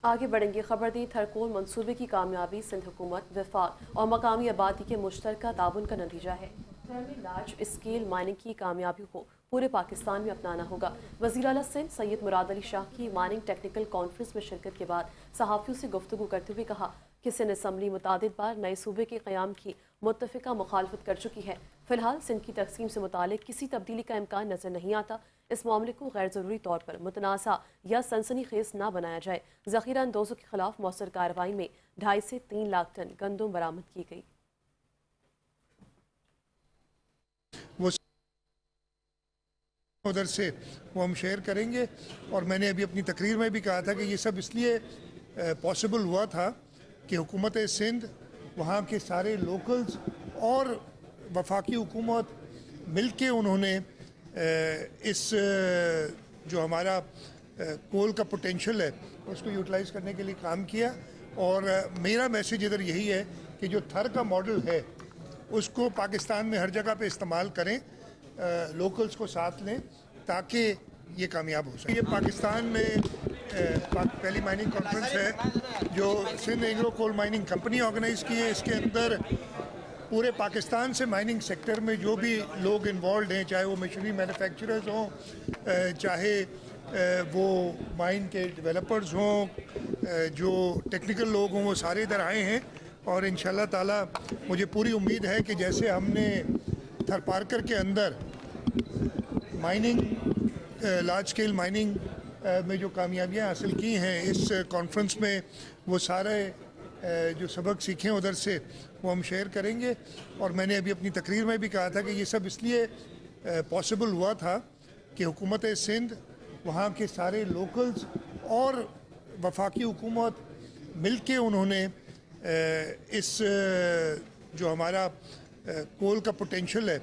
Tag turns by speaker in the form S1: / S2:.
S1: आगे बढ़ेंगे। खबर दी थरकोल मंसूबे की कामयाबी सिंध हुकूमत, वफाक और मकामी आबादी के मुश्तरका ताउन का नतीजा है। थर में लार्ज स्केल माइनिंग की कामयाबी को पूरे पाकिस्तान में अपनाना होगा। वज़ीर आला सिंध सैयद मुराद अली शाह की माइनिंग टेक्निकल कॉन्फ्रेंस में शिरकत के बाद सहाफ़ियों से गुफ्तगू करते हुए कहा कि सिंध असम्बली मुतादिद बार नए सूबे के क़याम की मुत्तफ़िका मुखालफत कर चुकी है। फ़िलहाल सिंध की तकसीम से मुतालिक किसी तब्दीली का इम्कान नज़र नहीं आता। इस मामले को गैर ज़रूरी तौर पर मुतनाज़ा या सनसनी खेज न बनाया जाए। ज़ख़ीरा अंदोज़ों के खिलाफ मौसर कार्रवाई में 2.5 से 3 लाख टन गंदम बरामद की गई।
S2: वो उधर से वो हम शेयर करेंगे। और मैंने अभी अपनी तकरीर में भी कहा था कि ये सब इसलिए पॉसिबल हुआ था कि हुकूमत सिंध, वहाँ के सारे लोकल्स और वफाकी हुकूमत मिल के उन्होंने इस जो हमारा कोल का पोटेंशियल है उसको यूटिलाइज़ करने के लिए काम किया। और मेरा मैसेज इधर यही है कि जो थर का मॉडल है उसको पाकिस्तान में हर जगह पे इस्तेमाल करें, लोकल्स को साथ लें ताकि ये कामयाब हो सके। ये पाकिस्तान में पहली माइनिंग कॉन्फ्रेंस है जो Sindh agro coal mining company organise की है। इसके अंदर पूरे पाकिस्तान से माइनिंग सेक्टर में जो भी लोग इन्वॉल्व हैं, चाहे वो मशीनरी मैन्युफैक्चरर्स हों, चाहे वो माइन के डेवलपर्स हों, जो टेक्निकल लोग हों, वो सारे इधर आए हैं। और इंशाल्लाह ताला मुझे पूरी उम्मीद है कि जैसे हमने थरपारकर के अंदर माइनिंग लार्ज स्केल माइनिंग में जो कामयाबियाँ हासिल की हैं, इस कॉन्फ्रेंस में वो सारे जो सबक सीखे उधर से वो हम शेयर करेंगे। और मैंने अभी अपनी तकरीर में भी कहा था कि ये सब इसलिए पॉसिबल हुआ था कि हुकूमत सिंध, वहाँ के सारे लोकल्स और वफाकी हुकूमत मिल के उन्होंने इस जो हमारा कोल का पोटेंशियल है